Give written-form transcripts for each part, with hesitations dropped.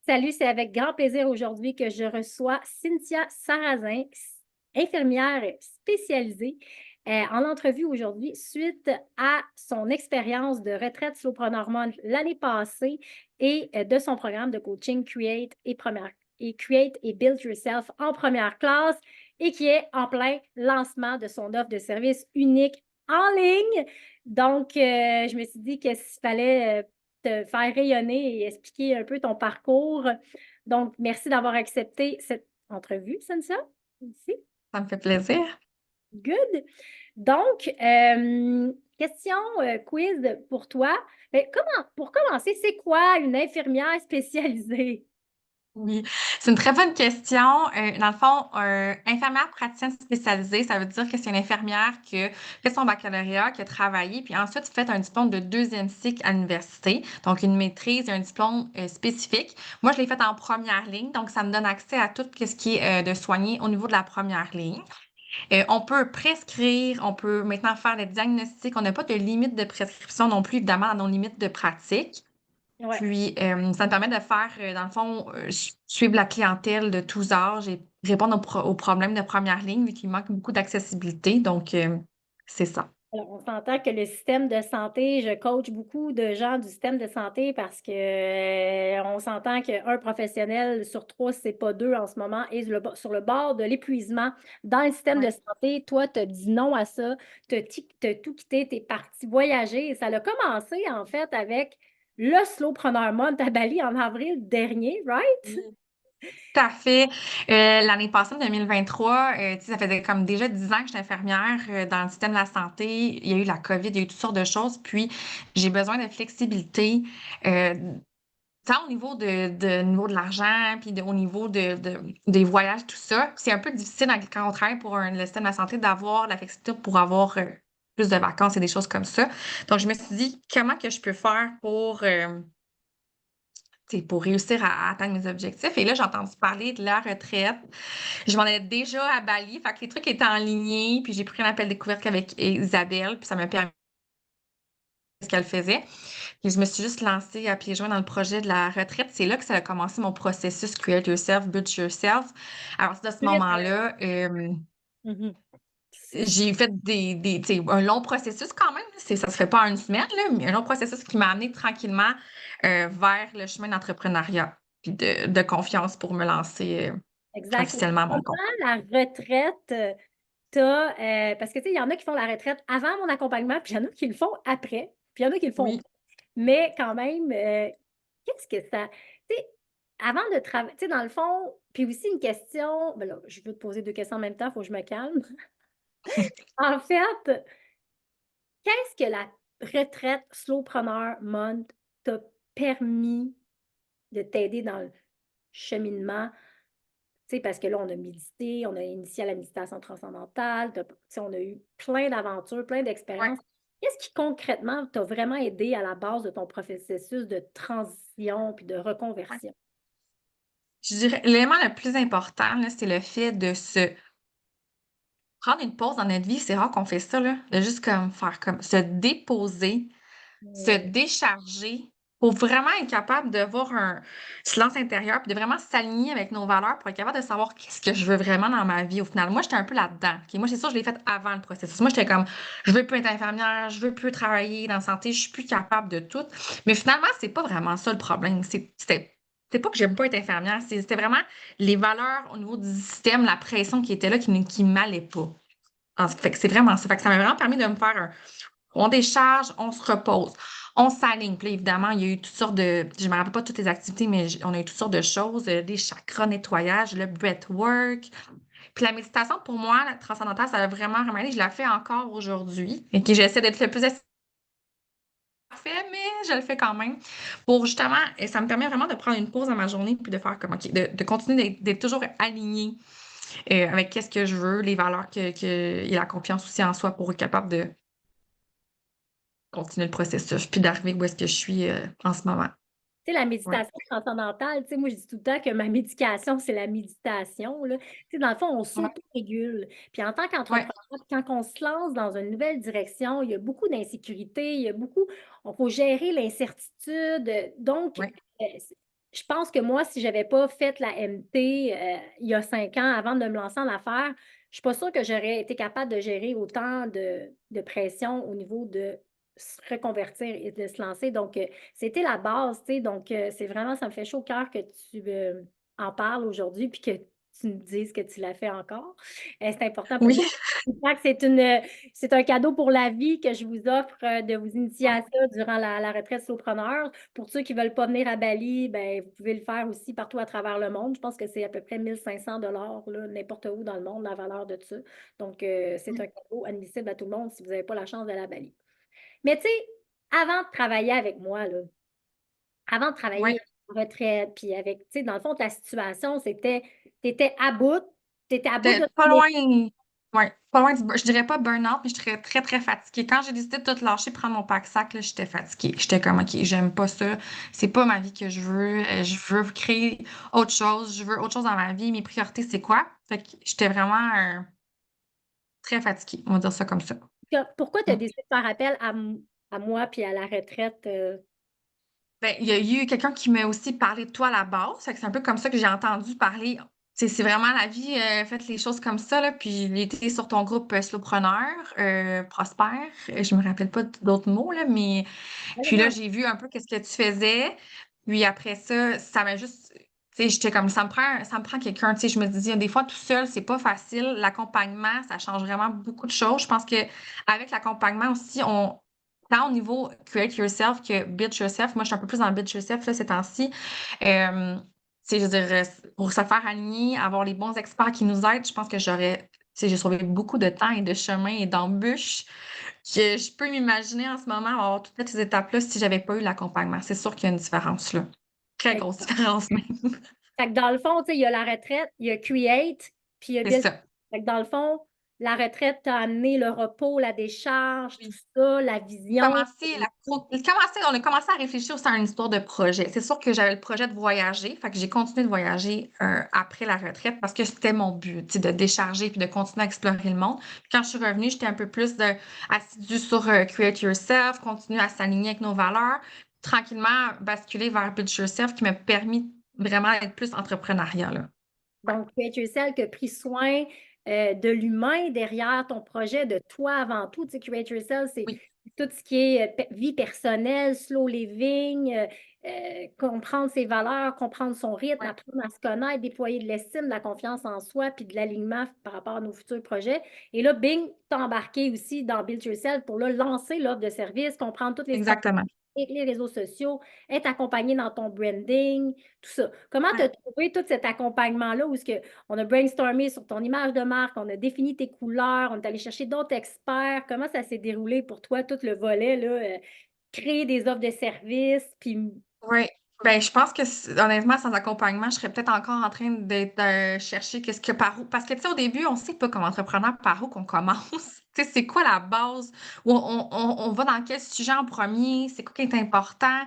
Salut, c'est avec grand plaisir aujourd'hui que je reçois Cynthia Sarrazin, infirmière spécialisée, en entrevue aujourd'hui suite à son expérience de retraite slowpreneur hormone l'année passée et de son programme de coaching Create et Build Yourself en première classe et qui est en plein lancement de son offre de service unique en ligne. Donc, je me suis dit qu'il fallait te faire rayonner et expliquer un peu ton parcours. Donc, merci d'avoir accepté cette entrevue, Cynthia. Merci. Ça me fait plaisir. Good. Donc, question quiz pour toi. Pour commencer, c'est quoi une infirmière spécialisée? Oui, c'est une très bonne question. Dans le fond, infirmière praticienne spécialisée, ça veut dire que c'est une infirmière qui a fait son baccalauréat, qui a travaillé, puis ensuite fait un diplôme de deuxième cycle à l'université, donc une maîtrise et un diplôme spécifique. Moi, je l'ai fait en première ligne, donc ça me donne accès à tout ce qui est de soigner au niveau de la première ligne. On peut prescrire, on peut maintenant faire des diagnostics. On n'a pas de limite de prescription non plus, évidemment, dans nos limites de pratique. Ouais. Puis, ça me permet de faire, dans le fond, suivre la clientèle de tous âges et répondre aux problèmes de première ligne, vu qu'il manque beaucoup d'accessibilité. Donc, c'est ça. Alors, on s'entend que le système de santé, je coach beaucoup de gens du système de santé parce que on s'entend qu'un professionnel sur trois, c'est pas deux en ce moment, est sur le bord de l'épuisement. Dans le système de Ouais. santé, toi, tu as dit non à ça, tu as tout quitté, tu es parti voyager. Et ça a commencé, en fait, avec le Slowpreneur Month à Bali en avril dernier, right? Oui. Tout à fait. L'année passée, en 2023, tu sais, ça faisait comme déjà 10 ans que j'étais infirmière dans le système de la santé. Il y a eu la COVID, il y a eu toutes sortes de choses. Puis, j'ai besoin de flexibilité. euh, Tant au niveau de l'argent, puis au niveau des voyages, tout ça. C'est un peu difficile quand on travaille pour le système de la santé d'avoir la flexibilité pour avoir plus de vacances et des choses comme ça. Donc, je me suis dit, comment que je peux faire tu sais, pour réussir à atteindre mes objectifs? Et là, j'ai entendu parler de la retraite. Je m'en allais déjà à Bali, fait que les trucs étaient en ligne, puis j'ai pris un appel découverte avec Isabelle, puis ça m'a permis de ce qu'elle faisait. Puis je me suis juste lancée à pieds joints dans le projet de la retraite. C'est là que ça a commencé mon processus Create Yourself, Build Yourself. Alors, c'est à ce Très bien. moment-là, Mhm. j'ai fait tu sais, un long processus quand même. Ça se fait pas en une semaine, là, mais un long processus qui m'a amené tranquillement vers le chemin d'entrepreneuriat puis de confiance pour me lancer Exact. Et officiellement à mon compte. comment la retraite parce que, tu sais, il y en a qui font la retraite avant mon accompagnement, puis il y en a qui le font après, puis il y en a qui le font Oui. pas. Mais quand même, qu'est-ce que ça tu sais, avant de travailler tu sais, dans le fond puis aussi une question ben là, je veux te poser 2 questions en même temps, il faut que je me calme. En fait, qu'est-ce que la retraite Slowpreneur Month t'a permis de t'aider dans le cheminement? Tu sais, parce que là, on a médité, on a initié à la méditation transcendantale, tu sais, on a eu plein d'aventures, plein Ouais. d'expériences. Qu'est-ce qui concrètement t'a vraiment aidé à la base de ton processus de transition puis de Ouais. reconversion? Je dirais, l'élément le plus important, là, c'est le fait de se prendre une pause dans notre vie. C'est rare qu'on fait ça, là. De juste comme faire comme se déposer, se Mmh. décharger pour vraiment être capable de voir un silence intérieur, puis de vraiment s'aligner avec nos valeurs pour être capable de savoir qu'est-ce que je veux vraiment dans ma vie au final. Moi, j'étais un peu là-dedans. OK? Moi, c'est sûr, je l'ai fait avant le processus. Moi, j'étais comme, je veux plus être infirmière, je veux plus travailler dans la santé, je suis plus capable de tout. Mais finalement, c'est pas vraiment ça le problème. C'était pas que j'aime pas être infirmière, c'était vraiment les valeurs au niveau du système, la pression qui était là qui m'allait pas. Fait que c'est vraiment ça. Fait que ça m'a vraiment permis de me faire on décharge, on se repose, on s'aligne. Puis là, évidemment, il y a eu toutes sortes de. Je ne me rappelle pas toutes les activités, mais on a eu toutes sortes de choses, des chakras, nettoyage, le breathwork. Puis la méditation, pour moi, la transcendantale, ça a vraiment remarqué. Je la fais encore aujourd'hui. Et que j'essaie d'être le plus parfait, mais je le fais quand même. Pour justement, et ça me permet vraiment de prendre une pause dans ma journée puis de faire comme, OK, de continuer d'être toujours aligné avec qu'est-ce que je veux, les valeurs et la confiance aussi en soi pour être capable de continuer le processus, puis d'arriver où est-ce que je suis en ce moment. Tu sais, la Ouais. méditation transcendantale, tu sais, moi, je dis tout le temps que ma médication, c'est la méditation, là. Tu sais, dans le fond, on Ouais. s'autorégule. Puis en tant Ouais. qu'entrepreneur, quand on se lance dans une nouvelle direction, il y a beaucoup d'insécurité, il y a beaucoup on faut gérer l'incertitude, donc Ouais. je pense que moi, si je n'avais pas fait la MT il y a 5 ans avant de me lancer en affaires, je ne suis pas sûre que j'aurais été capable de gérer autant de pression au niveau de se reconvertir et de se lancer. Donc, c'était la base, tu sais. Donc, c'est vraiment, ça me fait chaud au cœur que tu en parles aujourd'hui puis que tu me dises que tu l'as fait encore. C'est important pour Oui. moi. Je crois que c'est un cadeau pour la vie que je vous offre de vous initier à ça durant la retraite solopreneur. Pour ceux qui ne veulent pas venir à Bali, ben, vous pouvez le faire aussi partout à travers le monde. Je pense que c'est à peu près 1 500 $ là, n'importe où dans le monde, la valeur de ça. Donc, c'est un cadeau admissible à tout le monde si vous n'avez pas la chance d'aller à Bali. Mais tu sais, avant de travailler avec moi, là, avant de Ouais. travailler en retraite, puis avec, tu sais, dans le fond, ta situation, c'était, tu étais à bout, tu étais à bout de Pas ton loin, ouais, pas loin je dirais pas burn-out, mais j'étais très, très fatiguée. Quand j'ai décidé de tout lâcher, prendre mon pack-sac, là, j'étais fatiguée. J'étais comme, OK, j'aime pas ça. C'est pas ma vie que je veux. Je veux créer autre chose. Je veux autre chose dans ma vie. Mes priorités, c'est quoi? Fait que j'étais vraiment très fatiguée. On va dire ça comme ça. Pourquoi tu as Mm. décidé de faire appel à moi puis à la retraite? Ben, il y a eu quelqu'un qui m'a aussi parlé de toi à la base. Fait que c'est un peu comme ça que j'ai entendu parler. C'est vraiment la vie, faites les choses comme ça, là. Puis j'ai été sur ton groupe Slowpreneur, Prosper. Je me rappelle pas d'autres mots, là, mais puis là, Vraiment, j'ai vu un peu qu'est-ce que tu faisais. Puis après ça, ça m'a juste. Tu sais, j'étais comme ça me prend quelqu'un. Tu sais, je me disais, des fois, tout seul, c'est pas facile. L'accompagnement, ça change vraiment beaucoup de choses. Je pense que avec l'accompagnement aussi, tant au niveau create yourself que build yourself, moi, je suis un peu plus dans build yourself, là, ces temps-ci. Tu sais, je veux dire, pour se faire aligner, avoir les bons experts qui nous aident, je pense que j'ai sauvé beaucoup de temps et de chemin et d'embûches que je peux m'imaginer en ce moment avoir toutes ces étapes-là si j'avais pas eu l'accompagnement. C'est sûr qu'il y a une différence, là. Très grosse différence, même. fait que dans le fond, tu sais, il y a la retraite, il y a Create, puis il y a C'est Build. ça. Fait que dans le fond, la retraite t'a amené le repos, la décharge, tout Oui. ça, la vision. On a commencé à réfléchir aussi à une histoire de projet. C'est sûr que j'avais le projet de voyager, fait que j'ai continué de voyager après la retraite parce que c'était mon but, tu sais, de décharger puis de continuer à explorer le monde. Puis quand je suis revenue, j'étais un peu plus assidue sur Create Yourself, continuer à s'aligner avec nos valeurs, tranquillement basculer vers Build Yourself qui m'a permis vraiment d'être plus entrepreneuriat, là. Donc, Create Yourself qui a pris soin de l'humain derrière ton projet, de toi avant tout. Tu sais, Create Yourself, c'est Oui, tout ce qui est vie personnelle, slow living, comprendre ses valeurs, comprendre son rythme, ouais, apprendre à se connaître, déployer de l'estime, de la confiance en soi, puis de l'alignement par rapport à nos futurs projets. Et là, bing, t'as embarqué aussi dans Build Yourself pour là, lancer l'offre de service, comprendre toutes les stratégies, exactement. les réseaux sociaux, être accompagné dans ton branding, tout ça. Comment tu as trouvé tout cet accompagnement-là où on a brainstormé sur ton image de marque, on a défini tes couleurs, on est allé chercher d'autres experts. Comment ça s'est déroulé pour toi, tout le volet, là, créer des offres de services, puis Oui. Ben, je pense que honnêtement, sans accompagnement, je serais peut-être encore en train d'être chercher qu'est-ce que par où. Parce que tu sais, au début, on sait pas comme entrepreneur par où qu'on commence. Tu sais, c'est quoi la base? On va dans quel sujet en premier? C'est quoi qui est important?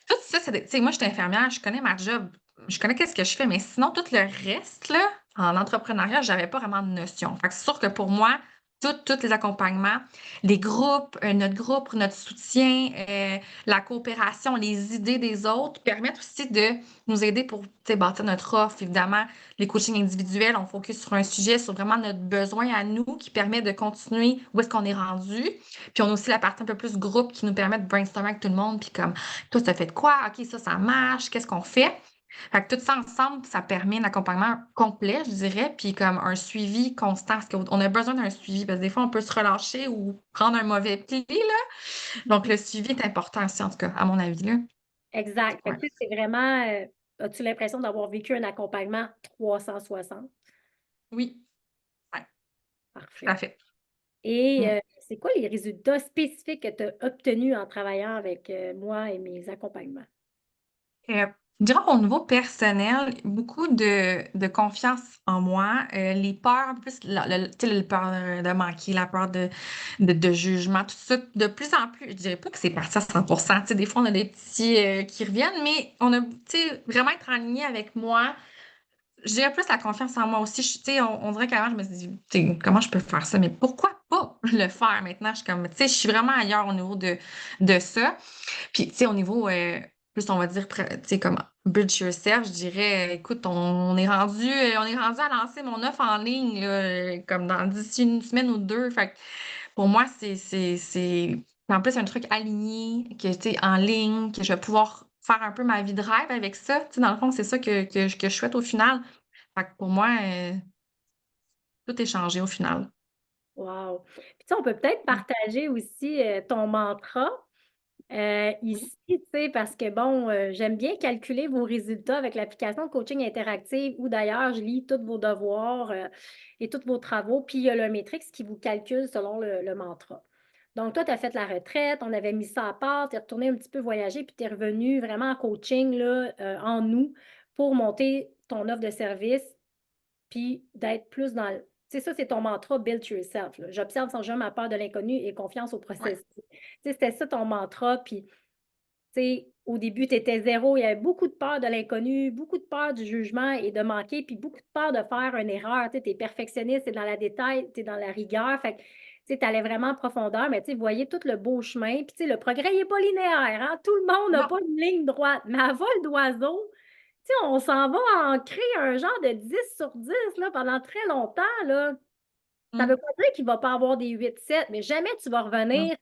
Tout ça, tu sais, moi, je suis infirmière, je connais ma job, je connais qu'est-ce que je fais, mais sinon, tout le reste, là, en entrepreneuriat, j'avais pas vraiment de notion. Fait que c'est sûr que pour moi, tous les accompagnements, les groupes, notre groupe, notre soutien, la coopération, les idées des autres permettent aussi de nous aider pour tu sais, bâtir notre offre. Évidemment, les coachings individuels, on focus sur un sujet, sur vraiment notre besoin à nous qui permet de continuer où est-ce qu'on est rendu. Puis on a aussi la partie un peu plus groupe qui nous permet de brainstormer avec tout le monde. Puis comme, toi, ça fait de quoi? OK, ça marche. Qu'est-ce qu'on fait? Fait que tout ça ensemble, ça permet un accompagnement complet, je dirais, puis comme un suivi constant. Parce qu'on a besoin d'un suivi, parce que des fois, on peut se relâcher ou prendre un mauvais pli, là. Donc, le suivi est important aussi, en tout cas, à mon avis, là. exact. Fait Ouais. que, tu sais, c'est vraiment, as-tu l'impression d'avoir vécu un accompagnement 360? Oui, ouais, tout à Parfait. fait. Et Mm. c'est quoi les résultats spécifiques que tu as obtenus en travaillant avec moi et mes accompagnements? Euh, je dirais au niveau personnel, beaucoup de confiance en moi, les peurs, un peu plus, tu sais, la peur de manquer, la peur de jugement, tout ça, de plus en plus, je dirais pas que c'est parti à 100%, tu sais, des fois, on a des petits qui reviennent, mais on a, tu sais, vraiment être aligné avec moi. Je dirais plus la confiance en moi aussi. Tu sais, on dirait qu'avant, je me suis dit, tu sais, comment je peux faire ça? Mais pourquoi pas le faire maintenant? Je suis comme, tu sais, je suis vraiment ailleurs au niveau de ça. Puis, tu sais, au niveau plus, on va dire, tu sais, comme Build Yourself, je dirais, écoute, on est rendu à lancer mon offre en ligne, là, comme dans d'ici une semaine ou deux. Fait que pour moi, en plus un truc aligné, que, tu sais, en ligne, que je vais pouvoir faire un peu ma vie de rêve avec ça. Tu sais, dans le fond, c'est ça que je souhaite au final. Fait que pour moi, tout est changé au final. Wow! Puis, tu sais, on peut peut-être partager aussi ton mantra. Oui, Ici, tu sais, parce que bon, j'aime bien calculer vos résultats avec l'application de coaching interactive où d'ailleurs je lis tous vos devoirs et tous vos travaux, puis il y a le Matrix qui vous calcule selon le mantra. Donc, toi, tu as fait la retraite, on avait mis ça à part, tu es retourné un petit peu voyager, puis tu es revenu vraiment en coaching là, en nous pour monter ton offre de service, puis d'être plus dans le. Tu sais, ça, c'est ton mantra, build yourself. Là. J'observe sans jamais ma peur de l'inconnu et confiance au ouais, processus. Tu sais, c'était ça ton mantra, puis tu sais, au début, tu étais zéro. Il y avait beaucoup de peur de l'inconnu, beaucoup de peur du jugement et de manquer, puis beaucoup de peur de faire une erreur. Tu sais, es perfectionniste, tu es dans la détail, tu es dans la rigueur. Fait que, tu sais, allais vraiment en profondeur, mais tu sais, voyez tout le beau chemin. Puis, tu sais, le progrès n'est pas linéaire. Hein? Tout le monde n'a non, pas une ligne droite. Mais à vol d'oiseau, tu sais, on s'en va ancrer un genre de 10 sur 10 là, pendant très longtemps. Là. Ça ne veut hum, pas dire qu'il ne va pas avoir des 8-7, mais jamais tu vas non, revenir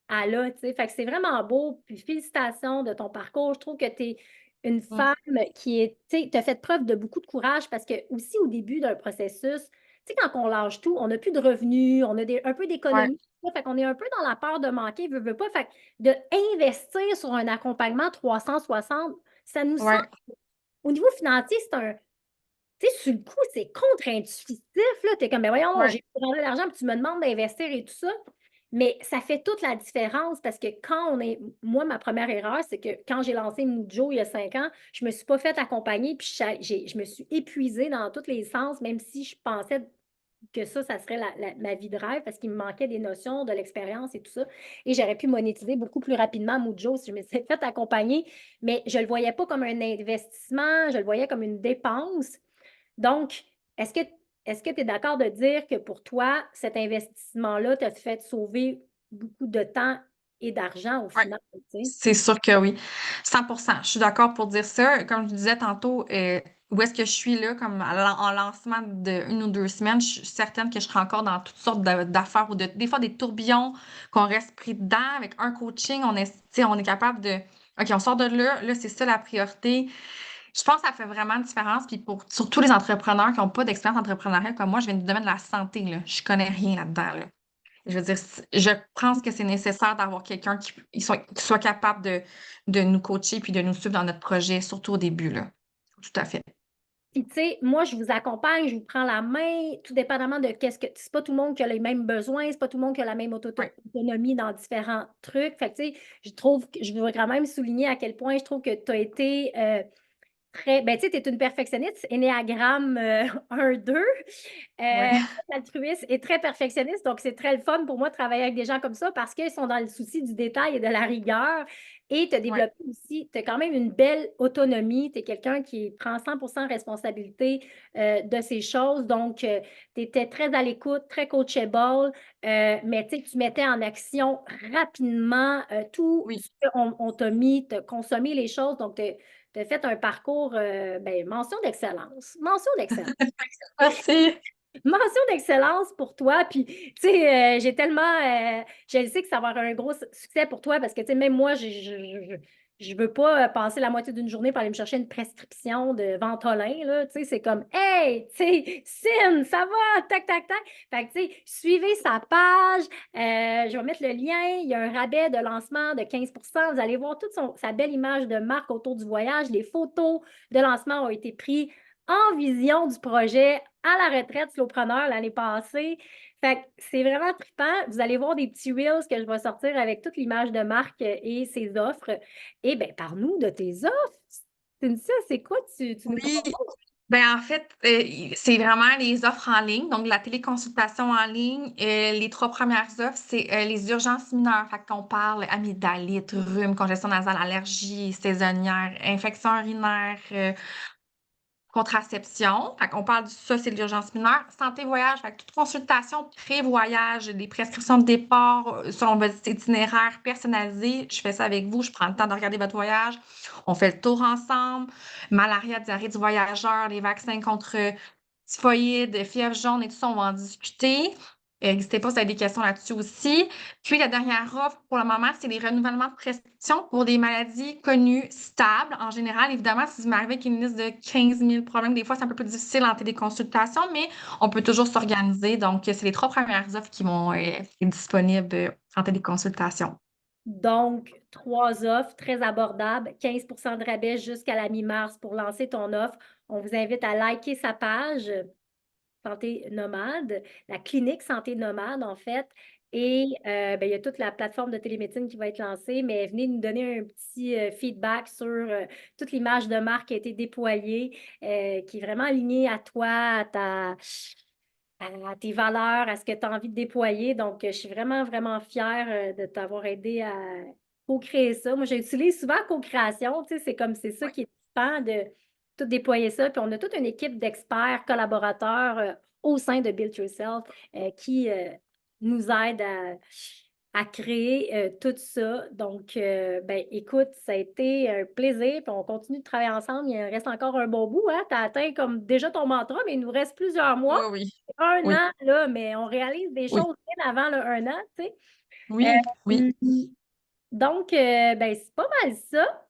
à là, tu sais. Fait que c'est vraiment beau. Puis félicitations de ton parcours. Je trouve que tu es une hum, femme qui est, tu sais, tu as fait preuve de beaucoup de courage parce que aussi au début d'un processus, tu sais, quand on lâche tout, on n'a plus de revenus, on a un peu ouais, d'économie. Fait qu'on est un peu dans la peur de manquer, veut pas. Fait que de investir sur un accompagnement 360, ça nous semble, ouais, au niveau financier, c'est un, tu sais, sur le coup, c'est contre-intuitif, là. Tu es comme, ben voyons, ouais, j'ai demandé de l'argent, puis tu me demandes d'investir et tout ça. Mais ça fait toute la différence parce que quand on est. Moi, ma première erreur, c'est que quand j'ai lancé Mojo il y a 5 ans, je ne me suis pas fait accompagner, puis je me suis épuisée dans tous les sens, même si je pensais que ça serait ma vie de rêve parce qu'il me manquait des notions, de l'expérience et tout ça. Et j'aurais pu monétiser beaucoup plus rapidement Mojo si je me suis fait accompagner, mais je ne le voyais pas comme un investissement, je le voyais comme une dépense. Donc, est-ce que est-ce que tu es d'accord de dire que pour toi, cet investissement-là t'a fait sauver beaucoup de temps et d'argent au ouais. final, tu sais? C'est sûr que oui. 100%. Je suis d'accord pour dire ça. Comme je disais tantôt, où est-ce que je suis là, comme en lancement de 1 ou 2 semaines, je suis certaine que je serai encore dans toutes sortes d'affaires ou des fois des tourbillons qu'on reste pris dedans. Avec un coaching, tu sais, on est capable de. OK, on sort de là, c'est ça la priorité. Je pense que ça fait vraiment une différence. Puis pour surtout les entrepreneurs qui n'ont pas d'expérience entrepreneuriale comme moi, je viens du domaine de la santé, là. Je connais rien là-dedans, là. Je veux dire, je pense que c'est nécessaire d'avoir quelqu'un qui soit capable de nous coacher puis de nous suivre dans notre projet, surtout au début, là. Tout à fait. Puis, tu sais, moi, je vous accompagne, je vous prends la main, tout dépendamment de qu'est-ce que. C'est pas tout le monde qui a les mêmes besoins, c'est pas tout le monde qui a la même Ouais, autonomie dans différents trucs. Fait que, tu sais, je trouve que je veux quand même souligner à quel point je trouve que tu as été très. Ben, tu sais, tu es une perfectionniste, Ennéagramme 1-2. ouais, Très altruiste et très perfectionniste. Donc, c'est très le fun pour moi de travailler avec des gens comme ça parce qu'ils sont dans le souci du détail et de la rigueur. Et tu as ouais, développé aussi, tu as quand même une belle autonomie. Tu es quelqu'un qui prend 100% responsabilité de ces choses. Donc, tu étais très à l'écoute, très coachable, mais tu sais, tu mettais en action rapidement tout oui. ce qu'on t'a mis, tu as consommé les choses. Donc, tu as fait un parcours, ben, mention d'excellence. Mention d'excellence. Merci. Mention d'excellence pour toi. Puis, tu sais, j'ai tellement. Je sais que ça va avoir un gros succès pour toi parce que, tu sais, même moi, je veux pas passer la moitié d'une journée pour aller me chercher une prescription de Ventolin, là. Tu sais, c'est comme, hey, tu sais, Cyn, ça va, tac, tac, tac. Fait que, tu sais, suivez sa page. Je vais mettre le lien. Il y a un rabais de lancement de 15%. Vous allez voir toute sa belle image de marque autour du voyage. Les photos de lancement ont été prises en vision du projet à la retraite slowpreneur l'année passée. Fait que c'est vraiment trippant. Vous allez voir des petits reels que je vais sortir avec toute l'image de marque et ses offres. Et bien, parle-nous de tes offres. Cynthia, c'est quoi tu nous Oui. proposes? Ben en fait, c'est vraiment les offres en ligne, donc la téléconsultation en ligne. Les 3 premières offres, c'est les urgences mineures. Fait qu'on parle amygdalite, rhume, congestion nasale, allergie saisonnière, infection urinaire, contraception. Fait qu'on parle ça, c'est de l'urgence mineure. Santé voyage, fait que toute consultation pré-voyage, des prescriptions de départ selon votre itinéraire personnalisé. Je fais ça avec vous, je prends le temps de regarder votre voyage. On fait le tour ensemble. Malaria, diarrhée du voyageur, les vaccins contre typhoïde, fièvre jaune et tout ça, on va en discuter. N'hésitez pas si vous avez des questions là-dessus aussi. Puis la dernière offre pour le moment, c'est les renouvellements de prescriptions pour des maladies connues stables. En général, évidemment, si vous m'arrivez avec une liste de 15 000 problèmes, des fois, c'est un peu plus difficile en téléconsultation, mais on peut toujours s'organiser. Donc, c'est les 3 premières offres qui vont être disponibles en téléconsultation. Donc, 3 offres très abordables, 15 de rabais jusqu'à la mi-mars pour lancer ton offre. On vous invite à liker sa page Santé Nomade, la clinique Santé Nomade, en fait. Et ben, il y a toute la plateforme de télémédecine qui va être lancée, mais venez nous donner un petit feedback sur toute l'image de marque qui a été déployée, qui est vraiment alignée à toi, à tes valeurs, à ce que tu as envie de déployer. Donc, je suis vraiment, vraiment fière de t'avoir aidé à co-créer ça. Moi, j'utilise souvent co-création, tu sais, c'est comme c'est ça Oui, qui est super de tout déployer ça. Puis on a toute une équipe d'experts, collaborateurs au sein de Build Yourself qui nous aident à créer tout ça. Donc, ben, écoute, ça a été un plaisir. Puis on continue de travailler ensemble. Il reste encore un bon bout, hein? Tu as atteint comme déjà ton mantra, mais il nous reste plusieurs mois. oui, oui, Un oui, an, là, mais on réalise des oui, choses bien avant le un an, tu sais. oui, oui. Euh, donc, ben, c'est pas mal ça.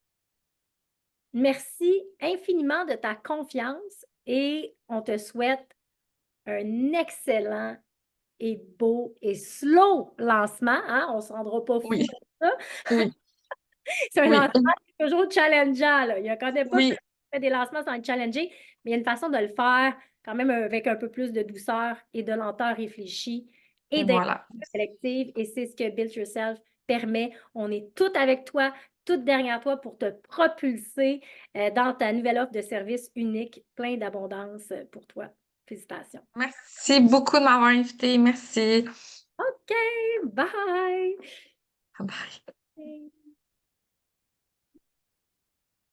Merci infiniment de ta confiance et on te souhaite un excellent et beau et slow lancement. Hein? On ne se rendra pas fou Oui, avec ça. oui, C'est un oui, lancement qui est toujours challengeant. Là. Il n'y a quand même pas oui, fait des lancements sans être challengé, mais il y a une façon de le faire quand même avec un peu plus de douceur et de lenteur réfléchie et et voilà. d'intelligence collective. Et c'est ce que Build Yourself permet. On est tout avec toi, tout derrière toi pour te propulser dans ta nouvelle offre de service unique, plein d'abondance pour toi. Félicitations. Merci beaucoup de m'avoir invité. Merci. OK, bye! Bye bye.